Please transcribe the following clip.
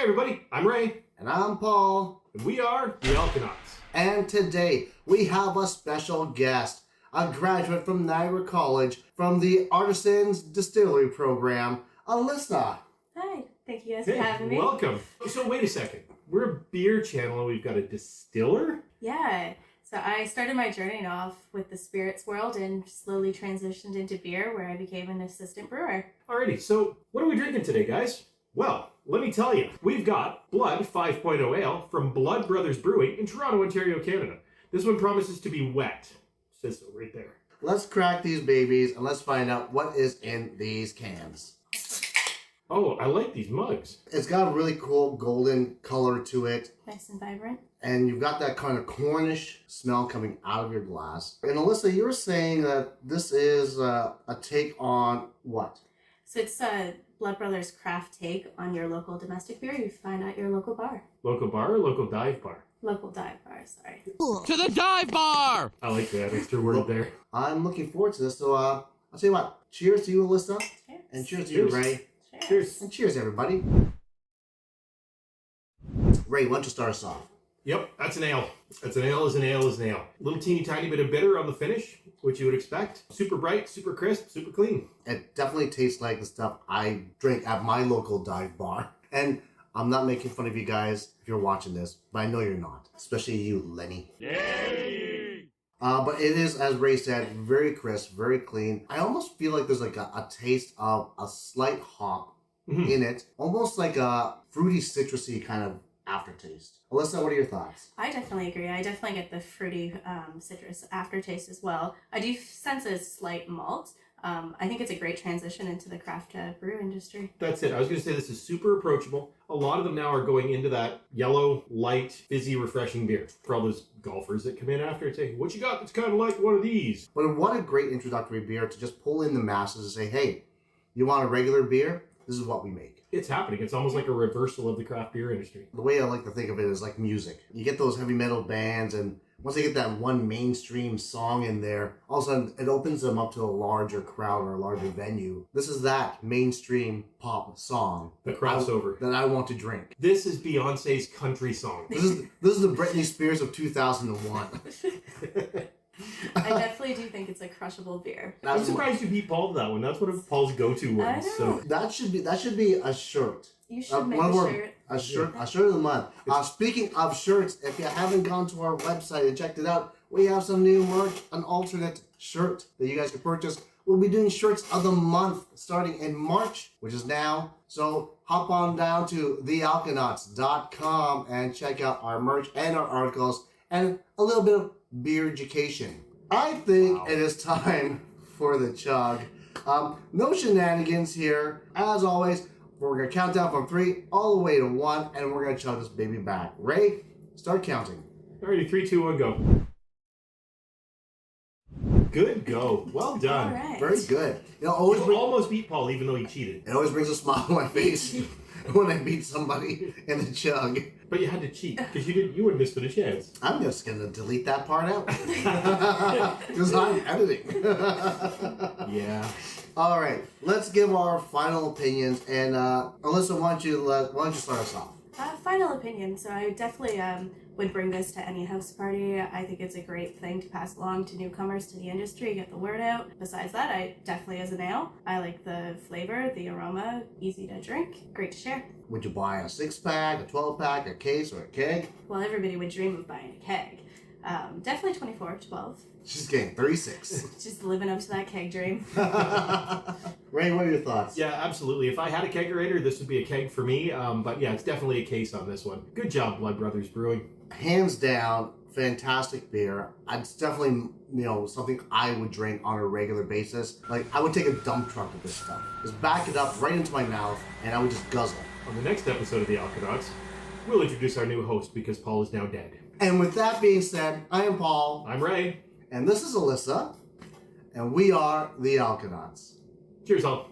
Hey everybody, I'm Ray. And I'm Paul. And we are the Alconauts. And today we have a special guest, a graduate from Niagara College from the Artisans Distillery Program, Alyssa. Hi, thank you guys for having me. Welcome. So wait a second. We're a beer channel and we've got a distiller? Yeah, so I started my journey off with the spirits world and slowly transitioned into beer where I became an assistant brewer. Alrighty, so what are we drinking today, guys? Well, let me tell you. We've got Blood 5.0 Ale from Blood Brothers Brewing in Toronto, Ontario, Canada. This one promises to be wet. It says so right there. Let's crack these babies and let's find out what is in these cans. Oh, I like these mugs. It's got a really cool golden color to it. Nice and vibrant. And you've got that kind of Cornish smell coming out of your glass. And Alyssa, you were saying that this is a take on what? So it's a Blood Brothers craft take on your local domestic beer you find at your local bar. Local bar or local dive bar? Local dive bar, sorry. To the dive bar! I like that extra word there. I'm looking forward to this. So I'll tell you what. Cheers to you, Alyssa. Cheers. And cheers to you, Ray. Cheers. And cheers, everybody. Ray, why don't you start us off? Yep, that's an ale. That's an ale is an ale is an ale. Little teeny tiny bit of bitter on the finish, which you would expect. Super bright, super crisp, super clean. It definitely tastes like the stuff I drink at my local dive bar. And I'm not making fun of you guys if you're watching this, but I know you're not. Especially you, Lenny. Yay! But it is, as Ray said, very crisp, very clean. I almost feel like there's like a taste of a slight hop in it. Almost like a fruity, citrusy kind of aftertaste. Alyssa, what are your thoughts? I definitely agree. I definitely get the fruity citrus aftertaste as well. I do sense a slight malt. I think it's a great transition into the craft brew industry. That's it. I was going to say this is super approachable. A lot of them now are going into that yellow, light, fizzy, refreshing beer. For all those golfers that come in after and say, what you got that's kind of like one of these? But what a great introductory beer to just pull in the masses and say, hey, you want a regular beer? This is what we make. It's happening. It's almost like a reversal of the craft beer industry. The way I like to think of it is like music. You get those heavy metal bands, and once they get that one mainstream song in there, all of a sudden it opens them up to a larger crowd or a larger venue. This is that mainstream pop song. The crossover. That I want to drink. This is Beyonce's country song. This is the Britney Spears of 2001. I definitely do think it's a crushable beer. I'm surprised you beat Paul to that one. That's one of Paul's go-to ones. I know. So That should be a shirt. You should make a shirt. A shirt of the month. Speaking of shirts, if you haven't gone to our website and checked it out, we have some new merch, an alternate shirt that you guys can purchase. We'll be doing shirts of the month starting in March, which is now. So hop on down to thealconauts.com and check out our merch and our articles and a little bit of beer education. I think it is time for the chug. No shenanigans here. As always, we're going to count down from 3 all the way to 1, and we're going to chug this baby back. Ray, start counting. alrighty, 3, 2, 1, go. Good go. Well done. All right. Very good. You know, You almost beat Paul, even though he cheated. it always brings a smile on my face when I beat somebody in the chug. But you had to cheat because you wouldn't have stood a chance. I'm just going to delete that part out because I'm editing. Yeah. All right, let's give our final opinions. And Alyssa, why don't you start us off? Final opinion. So I definitely would bring this to any house party. I think it's a great thing to pass along to newcomers to the industry, get the word out. Besides that, I definitely as an ale. I like the flavor, the aroma, easy to drink, great to share. Would you buy a 6-pack, a 12-pack, a case, or a keg? Well, everybody would dream of buying a keg. Definitely 24, 12. She's getting 36. Just living up to that keg dream. Ray, what are your thoughts? Yeah, absolutely. If I had a kegerator, this would be a keg for me. But yeah, it's definitely a case on this one. Good job, Blood Brothers Brewing. Hands down, fantastic beer. It's definitely, something I would drink on a regular basis. Like, I would take a dump truck of this stuff. Just back it up right into my mouth, and I would just guzzle. On the next episode of the Alconauts, we'll introduce our new host because Paul is now dead. And with that being said, I am Paul. I'm Ray. And this is Alyssa. And we are the Alconauts. Cheers, all.